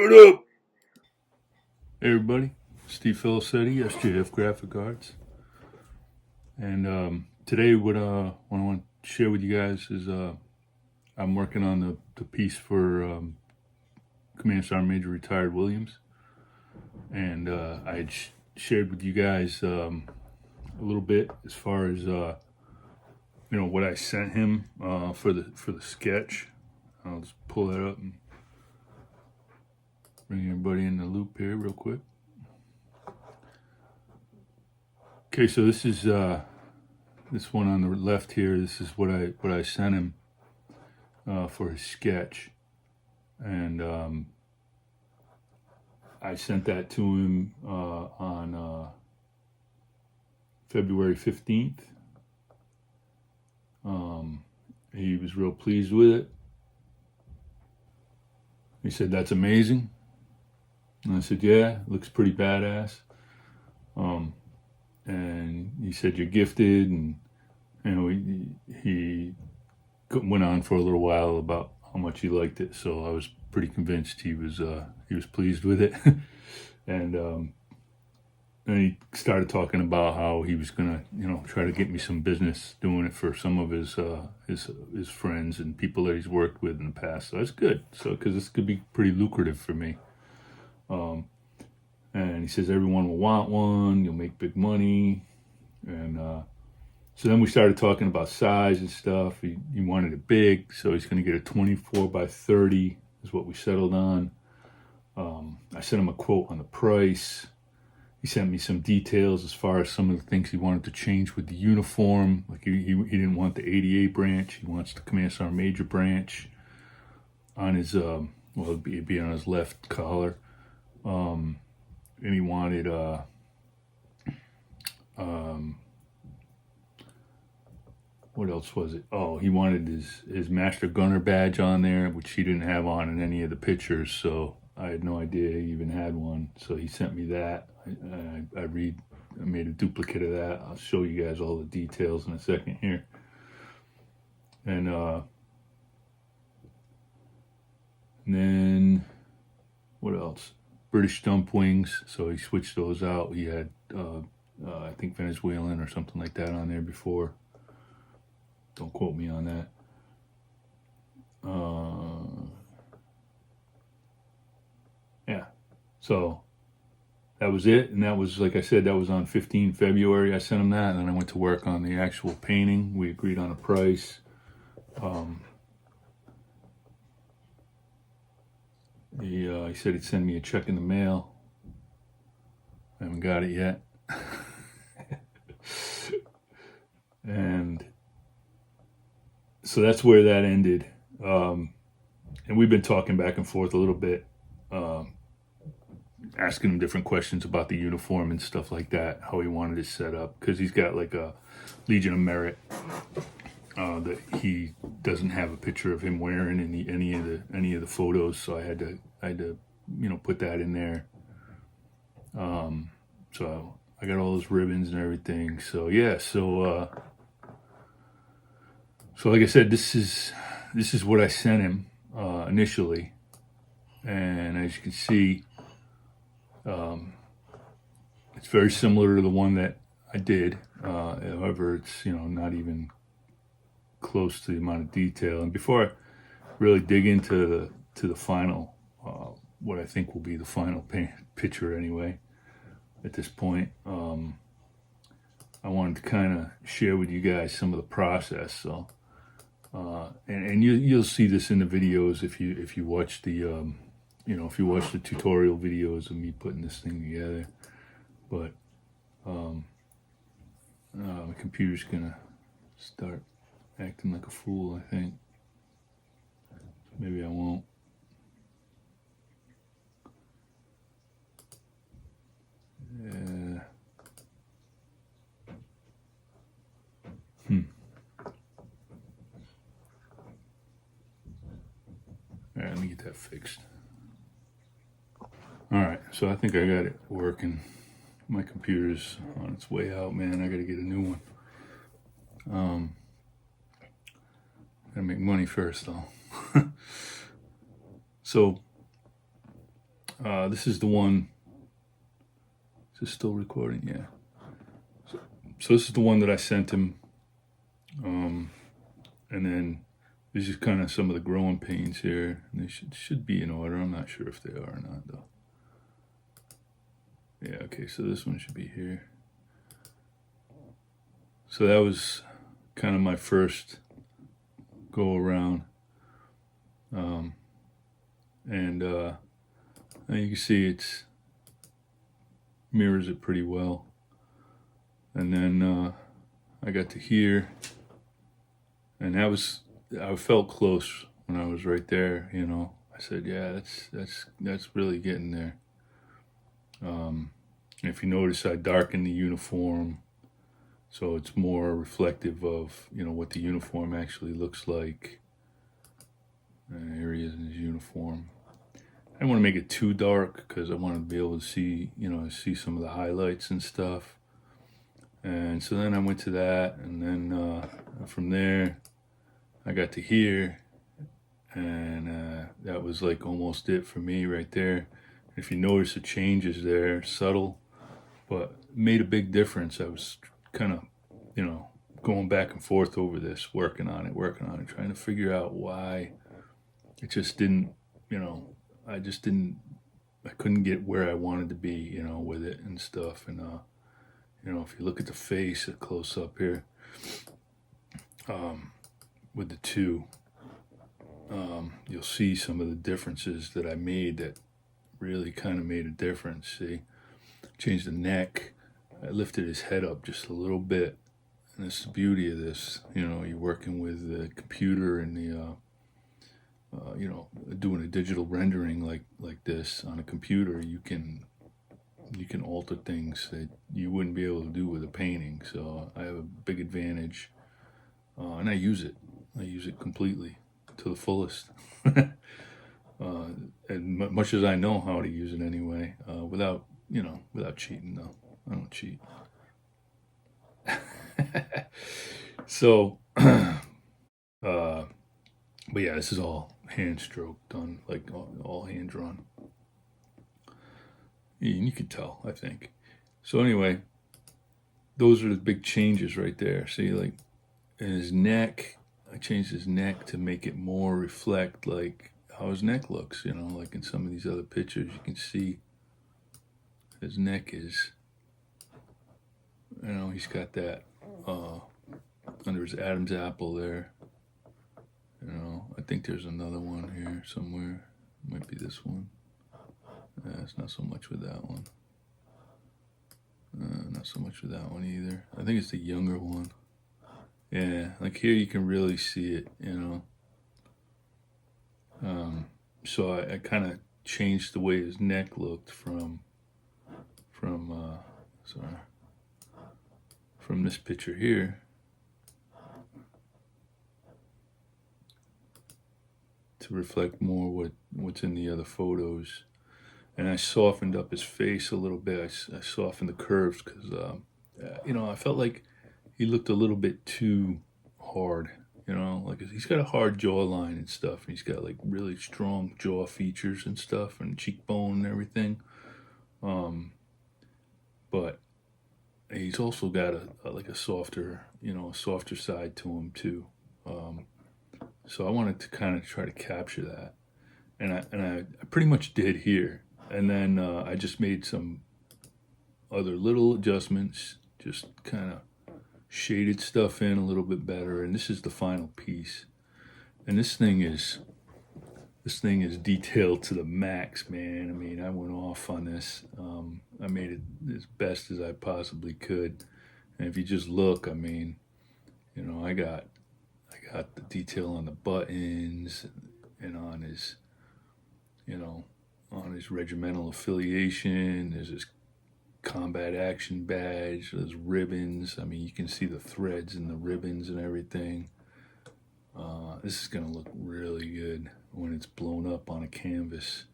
What up? Hey everybody, Steve Felicetti, SJF Graphic Arts, and today what I want to share with you guys is I'm working on the piece for Command Sergeant Major Retired Williams, and I had shared with you guys a little bit as far as what I sent him for the sketch. I'll just pull that up and bring everybody in the loop here real quick. Okay, so this is this one on the left here. This is what I sent him for his sketch, and I sent that to him on February 15th. He was real pleased with it. He said, "That's amazing." And I said, "Yeah, it looks pretty badass." And he said, "You're gifted," and he went on for a little while about how much he liked it. So I was pretty convinced he was pleased with it. And he started talking about how he was gonna try to get me some business doing it for some of his friends and people that he's worked with in the past. So that's good. So because this could be pretty lucrative for me. And he says everyone will want one. You'll make big money. And so then we started talking about size and stuff. He wanted it big, so he's going to get a 24 by 30 is what we settled on. I sent him a quote on the price. He sent me some details as far as some of the things he wanted to change with the uniform. Like he didn't want the 88 branch. He wants the Command Sergeant Major branch on his, it'd be on his left collar. And he wanted what else was it? Oh, he wanted his Master Gunner badge on there, which he didn't have on in any of the pictures, so I had no idea he even had one. So he sent me that. I made a duplicate of that. I'll show you guys all the details in a second here. And then what else? British dump wings, so he switched those out. He had, I think, Venezuelan or something like that on there before. Don't quote me on that. Yeah, so that was it. And that was, like I said, that was on 15 February. I sent him that, and then I went to work on the actual painting. We agreed on a price. He said he'd send me a check in the mail. I haven't got it yet. And so that's where that ended. And we've been talking back and forth a little bit, asking him different questions about the uniform and stuff like that, how he wanted it set up, because he's got like a Legion of Merit that he doesn't have a picture of him wearing in any of the photos, so I had to put that in there. So I got all those ribbons and everything. So yeah, so like I said, this is what I sent him initially, and as you can see, it's very similar to the one that I did. However, it's not even close to the amount of detail. And before I really dig into the final, what I think will be the final picture anyway, at this point, I wanted to kind of share with you guys some of the process. So, and you'll see this in the videos if you watch the if you watch the tutorial videos of me putting this thing together. But my computer's gonna start acting like a fool, I think. Maybe I won't. Yeah. All right, let me get that fixed. All right, so I think I got it working. My computer's on its way out, man. I gotta get a new one. Gotta make money first, though. So This is the one. Is this still recording? Yeah. So this is the one that I sent him. And then these are kind of some of the growing pains here. And they should be in order. I'm not sure if they are or not, though. Yeah, okay, so this one should be here. So that was kind of my first go around. And you can see it's mirrors it pretty well. And then I got to here, and I felt close when I was right there. You know, I said, yeah, that's really getting there. If you notice, I darkened the uniform, so it's more reflective of, you know, what the uniform actually looks like. And here he is in his uniform. I don't want to make it too dark because I want to be able to see, you know, see some of the highlights and stuff. And so then I went to that, and then from there, I got to here, and that was like almost it for me right there. If you notice, the changes there, subtle, but made a big difference. I was kind of, you know, going back and forth over this, working on it, trying to figure out why it just didn't, you know, I couldn't get where I wanted to be, you know, with it and stuff. And, you know, if you look at the face, a close up here, with the two, you'll see some of the differences that I made that really kind of made a difference. See, changed the neck. I lifted his head up just a little bit. And that's the beauty of this. You know, you're working with the computer and the, you know, doing a digital rendering like this on a computer. You can alter things that you wouldn't be able to do with a painting. So I have a big advantage, and I use it. I use it completely to the fullest. And much as I know how to use it anyway, without cheating though. I don't cheat. So, but yeah, this is all hand stroke done, like all hand drawn. And you can tell, I think. So anyway, those are the big changes right there. See, like in his neck, I changed his neck to make it more reflect like how his neck looks, you know, like in some of these other pictures, you can see his neck is, you know, he's got that under his Adam's apple there. You know, I think there's another one here somewhere. Might be this one. It's not so much with that one. Not so much with that one either. I think it's the younger one. Yeah, like here you can really see it, you know. So I kind of changed the way his neck looked from this picture here to reflect more what's in the other photos. And I softened up his face a little bit. I softened the curves because, you know, I felt like he looked a little bit too hard, you know, like he's got a hard jawline and stuff. And he's got like really strong jaw features and stuff and cheekbone and everything. But he's also got a softer, you know, a softer side to him too. So I wanted to kind of try to capture that. And I pretty much did here. And then I just made some other little adjustments, just kind of shaded stuff in a little bit better. And this is the final piece. And this thing is detailed to the max, man. I mean, I went off on this. I made it as best as I possibly could. And if you just look, I mean, you know, I got the detail on the buttons and on his, you know, on his regimental affiliation. There's his combat action badge, there's ribbons. I mean, you can see the threads and the ribbons and everything. This is gonna look really good when it's blown up on a canvas.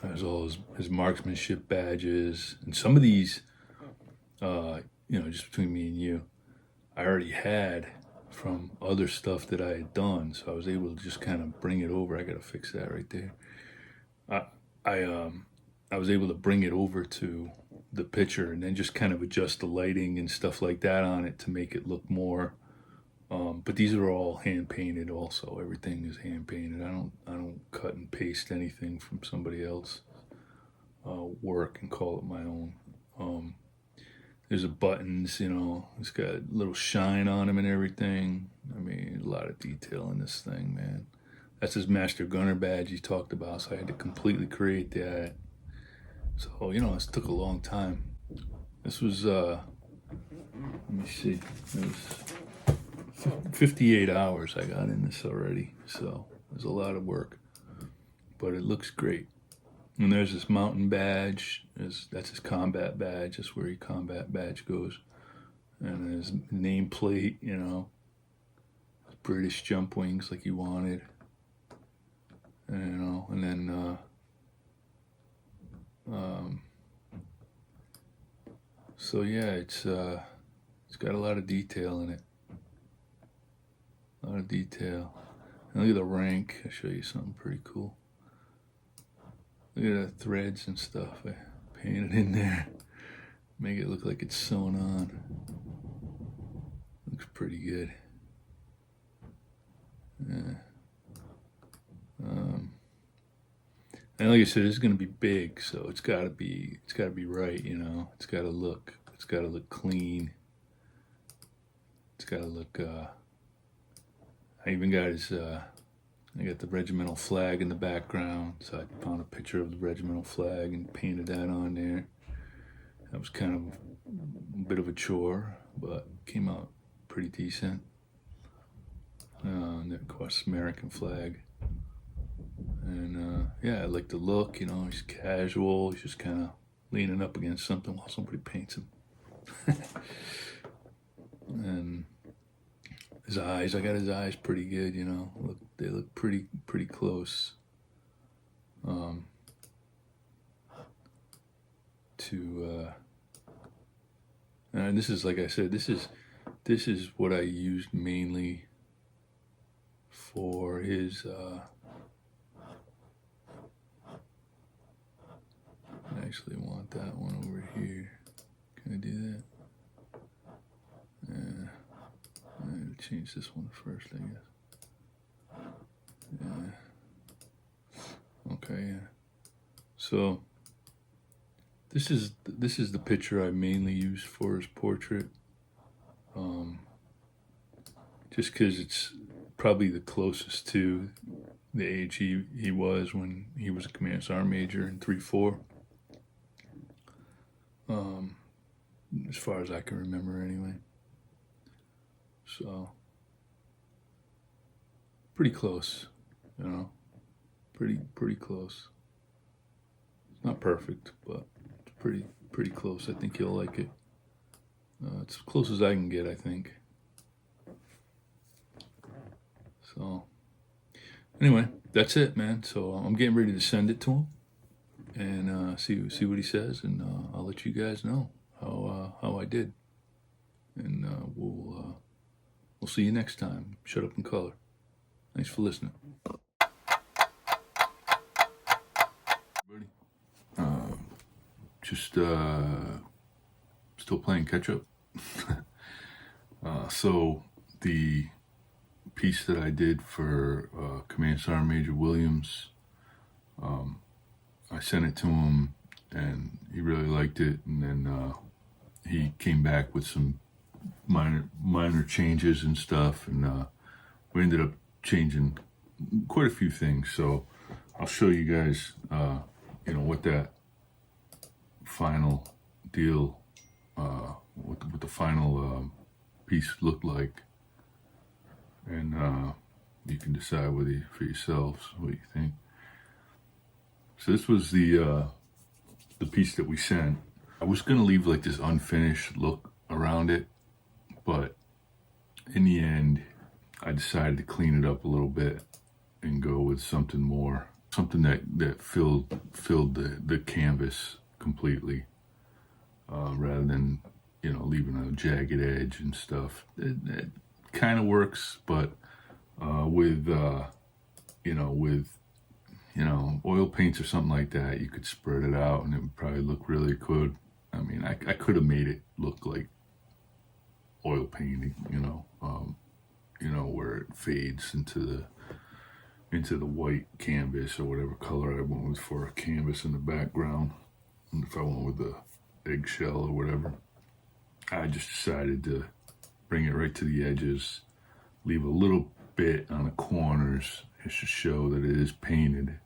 There's all his marksmanship badges, and some of these, you know, just between me and you, I already had from other stuff that I had done, so I was able to just kind of bring it over. I gotta fix that right there. I I was able to bring it over to the picture and then just kind of adjust the lighting and stuff like that on it to make it look more. But these are all hand painted. Also, everything is hand painted. I don't cut and paste anything from somebody else work and call it my own. Um, there's a buttons, it's got a little shine on them and everything. I mean, a lot of detail in this thing, man. That's his Master Gunner badge he talked about, so I had to completely create that. So, this took a long time. This was, let me see, it was 58 hours I got in this already, so there's a lot of work, but it looks great. And there's this mountain badge, that's his combat badge, that's where your combat badge goes. And his nameplate, British jump wings like he wanted. And then, so yeah, it's got a lot of detail in it. A lot of detail. And look at the rank. I'll show you something pretty cool. Look at the threads and stuff. I painted in there. Make it look like it's sewn on. Looks pretty good. Yeah. And like I said, it's going to be big, so it's got to be right. It's got to look clean. It's got to look. I even got I got the regimental flag in the background, so I found a picture of the regimental flag and painted that on there. That was kind of a bit of a chore, but came out pretty decent. And then of course, American flag. And yeah, I like the look, he's casual, he's just kind of leaning up against something while somebody paints him. And his eyes, I got his eyes pretty good, they look pretty close to and this is, like I said, this is what I used mainly for his I actually want that one over here. Can I do that? Yeah. I'm going to change this one first, I guess. Yeah. Okay, yeah. So this is the picture I mainly used for his portrait. Just because it's probably the closest to the age he was when he was a Command Sergeant Major in 3-4. As far as I can remember, anyway. So pretty close, pretty close. It's not perfect, but it's pretty close. I think you'll like it. It's as close as I can get, I think. So anyway, that's it, man. So I'm getting ready to send it to him and see what he says, and I'll let you guys know how I did, and we'll see you next time. Shut Up in Color. Thanks for listening. Just still playing catch up. So the piece that I did for Command Sergeant Major Williams, I sent it to him and he really liked it, and then he came back with some minor changes and stuff, and we ended up changing quite a few things. So I'll show you guys what that final deal, what the final piece looked like, and you can decide for yourselves what you think. So this was the piece that we sent. I was gonna leave like this unfinished look around it, but in the end I decided to clean it up a little bit and go with something more, something that filled the canvas completely, rather than leaving a jagged edge and stuff. It kind of works, but with oil paints or something like that, you could spread it out and it would probably look really good. I mean, I could have made it look like oil painting, where it fades into the white canvas or whatever color I went with for a canvas in the background. And if I went with the eggshell or whatever, I just decided to bring it right to the edges, leave a little bit on the corners just to show that it is painted.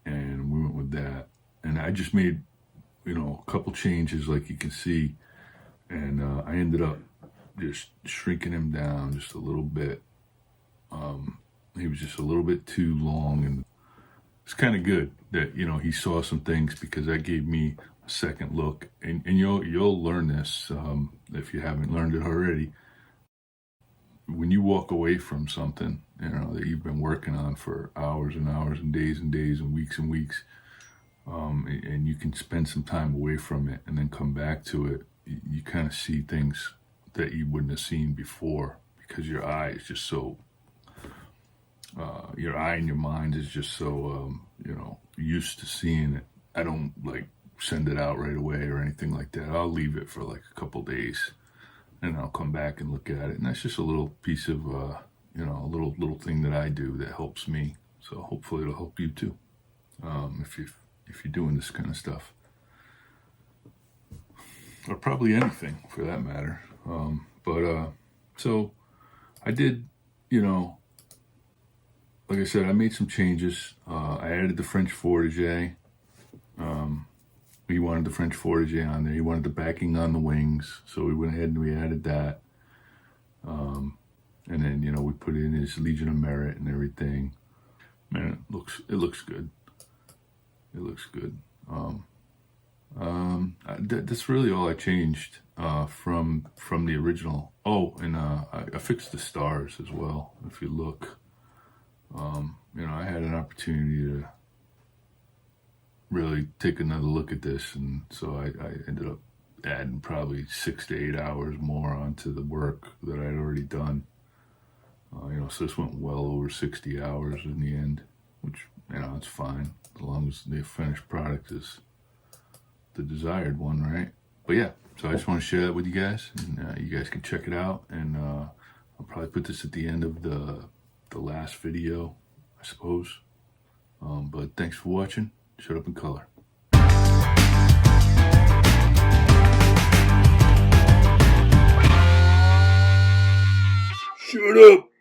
And we went with that. And I just made, a couple changes like you can see. And I ended up just shrinking him down just a little bit. He was just a little bit too long, and it's kind of good that, he saw some things, because that gave me a second look. And you'll learn this if you haven't learned it already. When you walk away from something, that you've been working on for hours and hours and days and weeks, and you can spend some time away from it and then come back to it, you kind of see things that you wouldn't have seen before, because your eye is just so, your eye and your mind is just so, used to seeing it. I don't like send it out right away or anything like that. I'll leave it for like a couple days, and I'll come back and look at it. And that's just a little piece of, a little thing that I do that helps me. So hopefully it'll help you too, if you're doing this kind of stuff, or probably anything for that matter. So I did, like I said, I made some changes. I added the French Fortige. He wanted the French Fortige on there. He wanted the backing on the wings, so we went ahead and we added that. And then, we put in his Legion of Merit and everything. Man, it looks good. It looks good. That's really all I changed from the original. Oh, and I fixed the stars as well. If you look, I had an opportunity to really take another look at this, and so I ended up adding probably 6 to 8 hours more onto the work that I'd already done. So this went well over 60 hours in the end, which, it's fine, as long as the finished product is the desired one, right? But yeah, so I just want to share that with you guys, and you guys can check it out, and I'll probably put this at the end of the last video, I suppose. But thanks for watching. Shut up in color. Shut up!